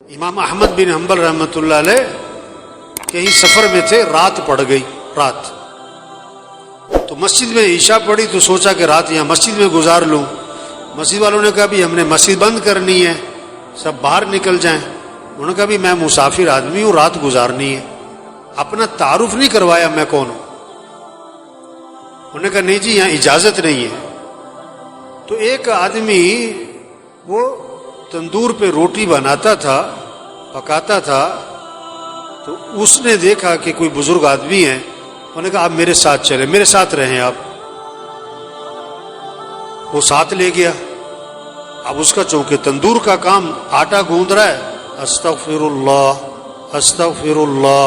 امام احمد بن حنبل رحمۃ اللہ علیہ کہیں سفر میں تھے، رات پڑ گئی، رات تو مسجد میں عشاء پڑی تو سوچا کہ رات یہاں مسجد میں گزار لوں۔ مسجد والوں نے کہا بھی ہم نے مسجد بند کرنی ہے، سب باہر نکل جائیں۔ انہوں نے کہا بھی میں مسافر آدمی ہوں، رات گزارنی ہے۔ اپنا تعارف نہیں کروایا میں کون ہوں۔ انہوں نے کہا نہیں جی یہاں اجازت نہیں ہے۔ تو ایک آدمی وہ تندور پہ روٹی بناتا تھا، پکاتا تھا، تو اس نے دیکھا کہ کوئی بزرگ آدمی ہیں۔ انہوں نے کہا آپ میرے ساتھ چلیں، میرے ساتھ رہیں آپ۔ وہ ساتھ لے گیا۔ اب اس کا چونکہ تندور کا کام آٹا گوندھ رہا ہے، استغفر اللہ استغفر اللہ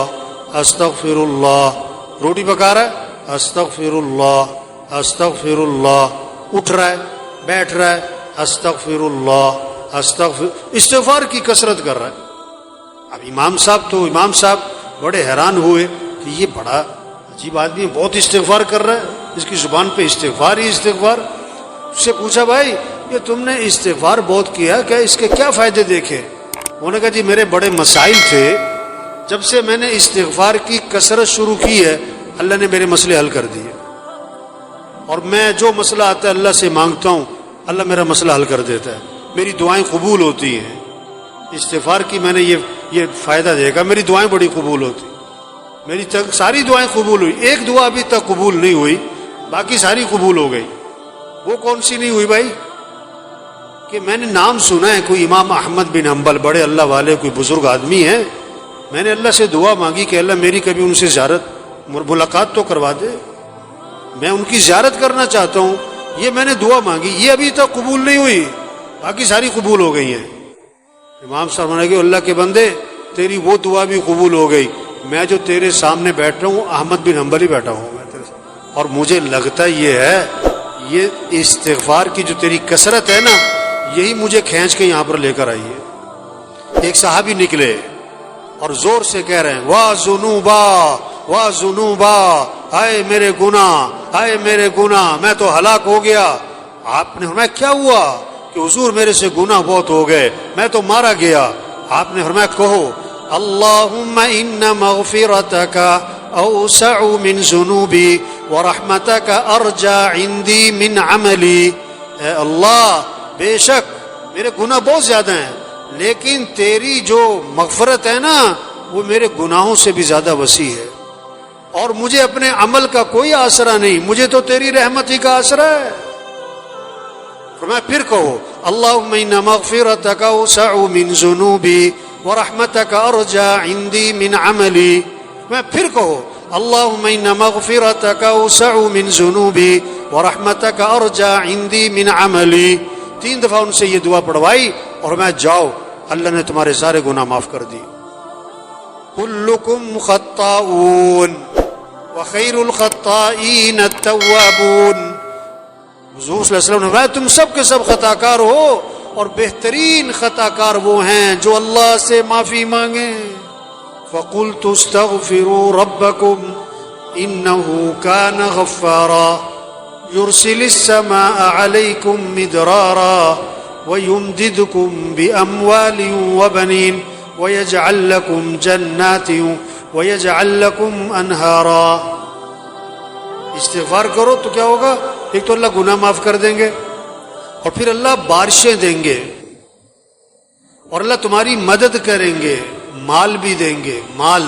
استغفر اللہ، روٹی پکا رہا ہے، استغفر اللہ استغفر اللہ، اٹھ رہا ہے، بیٹھ رہا ہے، استغفر اللہ استغفار کی کثرت کر رہا ہے۔ اب امام صاحب بڑے حیران ہوئے کہ یہ بڑا عجیب آدمی، بہت استغفار کر رہا ہے، اس کی زبان پہ استغفار ہی استغفار۔ اس سے پوچھا بھائی یہ تم نے استغفار بہت کیا، کیا اس کے کیا فائدے دیکھے؟ انہوں نے کہا جی میرے بڑے مسائل تھے، جب سے میں نے استغفار کی کثرت شروع کی ہے اللہ نے میرے مسئلے حل کر دیے، اور میں جو مسئلہ آتا ہے اللہ سے مانگتا ہوں اللہ میرا مسئلہ حل کر دیتا ہے، میری دعائیں قبول ہوتی ہیں۔ استغفار کی میں نے یہ فائدہ دیکھا، میری دعائیں بڑی قبول ہوتی، میری ساری دعائیں قبول ہوئی، ایک دعا ابھی تک قبول نہیں ہوئی، باقی ساری قبول ہو گئی۔ وہ کون سی نہیں ہوئی بھائی؟ کہ میں نے نام سنا ہے کوئی امام احمد بن حنبل، بڑے اللہ والے، کوئی بزرگ آدمی ہیں، میں نے اللہ سے دعا مانگی کہ اللہ میری کبھی ان سے زیارت ملاقات تو کروا دے، میں ان کی زیارت کرنا چاہتا ہوں، یہ میں نے دعا مانگی، یہ ابھی تک قبول نہیں ہوئی، باقی ساری قبول ہو گئی ہیں۔ امام صاحب نے کہا اللہ کے بندے تیری وہ دعا بھی قبول ہو گئی، میں جو تیرے سامنے بیٹھ رہا ہوں احمد بن حنبل ہی بیٹھا ہوں میں تیرے سامنے، اور مجھے لگتا یہ ہے یہ استغفار کی جو تیری کثرت ہے نا یہی مجھے کھینچ کے یہاں پر لے کر آئی ہے۔ ایک صحابی نکلے اور زور سے کہہ رہے ہیں واہ ذنوبا واہ ذنوبا، ہائے میرے گناہ، ہائے میرے گناہ، میں تو ہلاک ہو گیا۔ آپ نے فرمایا کیا ہوا؟ کہ حضور میرے سے گناہ بہت ہو گئے، میں تو مارا گیا۔ آپ نے فرمایا کہو اللہم ان مغفرتک اوسع من ذنوبی ورحمتک ارجى عندی من عملی۔ اے اللہ بے شک میرے گناہ بہت زیادہ ہیں، لیکن تیری جو مغفرت ہے نا وہ میرے گناہوں سے بھی زیادہ وسیع ہے، اور مجھے اپنے عمل کا کوئی آسرا نہیں، مجھے تو تیری رحمت ہی کا آسرا ہے۔ فرمایا پھر کہو اللہم ان مغفرتک اوسع من ذنوبی ورحمتک ارجى عندی من عملی۔ میں پھر کہو اللہم ان مغفرتک اوسع من ذنوبی ورحمتک ارجى عندی من عملی۔ 3 دفعہ ان سے یہ دعا پڑھوائی اور میں جاؤ اللہ نے تمہارے سارے گناہ معاف کر دی۔ کلکم خطاؤون وخیر الخطائین التوابون۔ حضور صلی اللہ علیہ وسلم نے فرمایا تم سب کے سب خطا کار ہو، اور بہترین خطا کار وہ ہیں جو اللہ سے معافی مانگیں۔ فقلت استغفروا ربکم انه كان غفارا يرسل السماء عليكم مدرارا ويمددكم بأموال وبنين ويجعل لكم جنات ويجعل لكم انہارا۔ استغفار کرو تو کیا ہوگا؟ ایک تو اللہ گناہ معاف کر دیں گے، اور پھر اللہ بارشیں دیں گے، اور اللہ تمہاری مدد کریں گے، مال بھی دیں گے، مال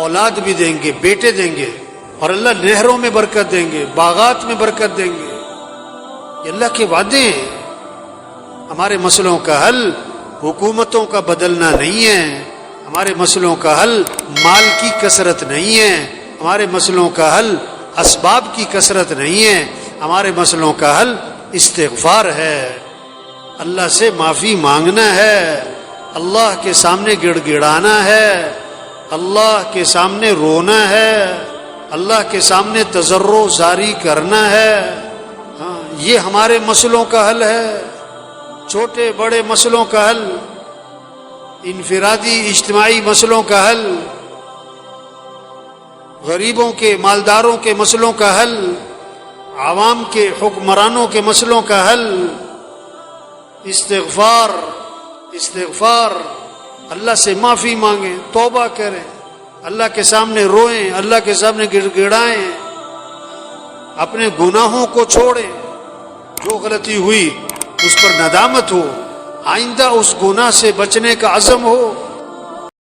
اولاد بھی دیں گے، بیٹے دیں گے، اور اللہ نہروں میں برکت دیں گے، باغات میں برکت دیں گے۔ یہ اللہ کے وعدے ہیں۔ ہمارے مسئلوں کا حل حکومتوں کا بدلنا نہیں ہے، ہمارے مسئلوں کا حل مال کی کثرت نہیں ہے، ہمارے مسئلوں کا حل اسباب کی کثرت نہیں ہے، ہمارے مسئلوں کا حل استغفار ہے، اللہ سے معافی مانگنا ہے، اللہ کے سامنے گڑ گڑانا ہے، اللہ کے سامنے رونا ہے، اللہ کے سامنے تضرع زاری کرنا ہے۔ ہاں یہ ہمارے مسئلوں کا حل ہے، چھوٹے بڑے مسئلوں کا حل، انفرادی اجتماعی مسئلوں کا حل، غریبوں کے مالداروں کے مسئلوں کا حل، عوام کے حکمرانوں کے مسئلوں کا حل، استغفار استغفار، اللہ سے معافی مانگیں، توبہ کریں، اللہ کے سامنے روئیں، اللہ کے سامنے گڑ گڑائیں، اپنے گناہوں کو چھوڑیں، جو غلطی ہوئی اس پر ندامت ہو، آئندہ اس گناہ سے بچنے کا عزم ہو،